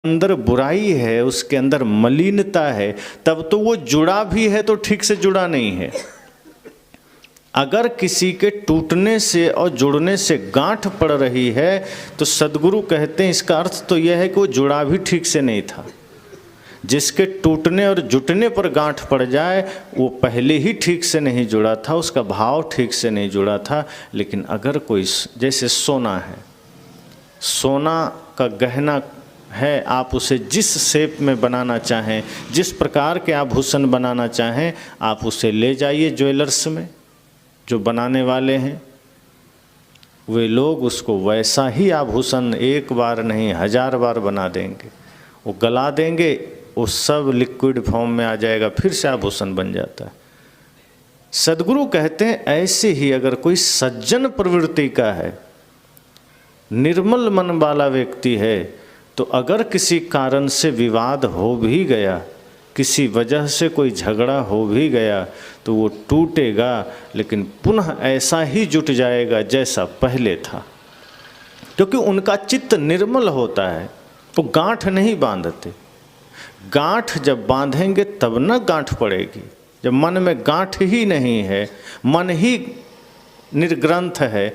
अंदर बुराई है, उसके अंदर मलिनता है, तब तो वो जुड़ा भी है तो ठीक से जुड़ा नहीं है। अगर किसी के टूटने से और जुड़ने से गांठ पड़ रही है तो सद्गुरु कहते हैं इसका अर्थ तो यह है कि वो जुड़ा भी ठीक से नहीं था। जिसके टूटने और जुटने पर गांठ पड़ जाए वो पहले ही ठीक से नहीं जुड़ा था, उसका भाव ठीक से नहीं जुड़ा था। लेकिन अगर कोई, जैसे सोना है, सोना का गहना है, आप उसे जिस शेप में बनाना चाहें, जिस प्रकार के आभूषण बनाना चाहें, आप उसे ले जाइए ज्वेलर्स में। जो बनाने वाले हैं वे लोग उसको वैसा ही आभूषण एक बार नहीं 1000 बार बना देंगे। वो गला देंगे, वो सब लिक्विड फॉर्म में आ जाएगा, फिर से आभूषण बन जाता है। सद्गुरु कहते हैं ऐसे ही अगर कोई सज्जन प्रवृत्ति का है, निर्मल मन वाला व्यक्ति है, तो अगर किसी कारण से विवाद हो भी गया, किसी वजह से कोई झगड़ा हो भी गया, तो वो टूटेगा लेकिन पुनः ऐसा ही जुट जाएगा जैसा पहले था, क्योंकि उनका चित्त निर्मल होता है। वो गांठ नहीं बांधते। गांठ जब बांधेंगे तब न गांठ पड़ेगी। जब मन में गांठ ही नहीं है, मन ही निर्ग्रंथ है,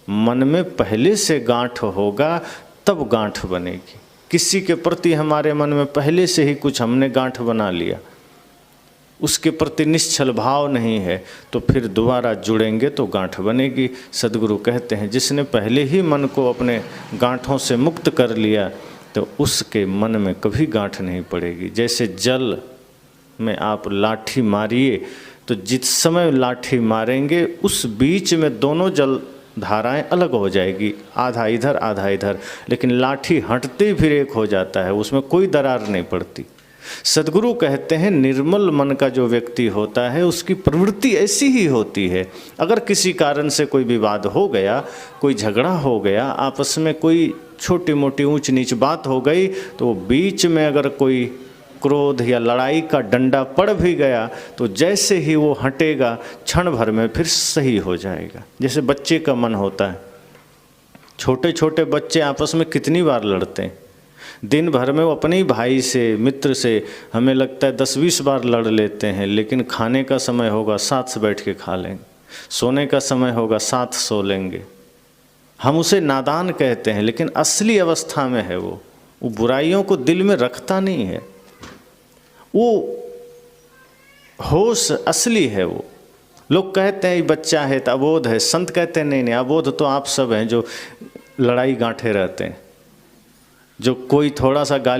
मन में पहले से गांठ होगा तब गांठ बनेगी। किसी के प्रति हमारे मन में पहले से ही कुछ हमने गांठ बना लिया, उसके प्रति निश्चल भाव नहीं है, तो फिर दोबारा जुड़ेंगे तो गांठ बनेगी। सद्गुरु कहते हैं जिसने पहले ही मन को अपने गांठों से मुक्त कर लिया तो उसके मन में कभी गांठ नहीं पड़ेगी। जैसे जल में आप लाठी मारिए तो जिस समय लाठी मारेंगे उस बीच में दोनों जल धाराएं अलग हो जाएगी, आधा इधर आधा इधर, लेकिन लाठी हटते फिर एक हो जाता है, उसमें कोई दरार नहीं पड़ती। सद्गुरु कहते हैं निर्मल मन का जो व्यक्ति होता है उसकी प्रवृत्ति ऐसी ही होती है। अगर किसी कारण से कोई विवाद हो गया, कोई झगड़ा हो गया, आपस में कोई छोटी मोटी ऊंच नीच बात हो गई, तो बीच में अगर कोई क्रोध या लड़ाई का डंडा पड़ भी गया तो जैसे ही वो हटेगा क्षण भर में फिर सही हो जाएगा। जैसे बच्चे का मन होता है, छोटे छोटे बच्चे आपस में कितनी बार लड़ते हैं। दिन भर में वो अपने भाई से, मित्र से हमें लगता है 10-20 बार लड़ लेते हैं, लेकिन खाने का समय होगा साथ से बैठ के खा लेंगे, सोने का समय होगा साथ सो लेंगे। हम उसे नादान कहते हैं, लेकिन असली अवस्था में है वो बुराइयों को दिल में रखता नहीं है, वो होश असली है। वो लोग कहते हैं बच्चा है तो अबोध है, संत कहते हैं नहीं नहीं, अबोध तो आप सब हैं जो लड़ाई गांठे रहते हैं। जो कोई थोड़ा सा गाली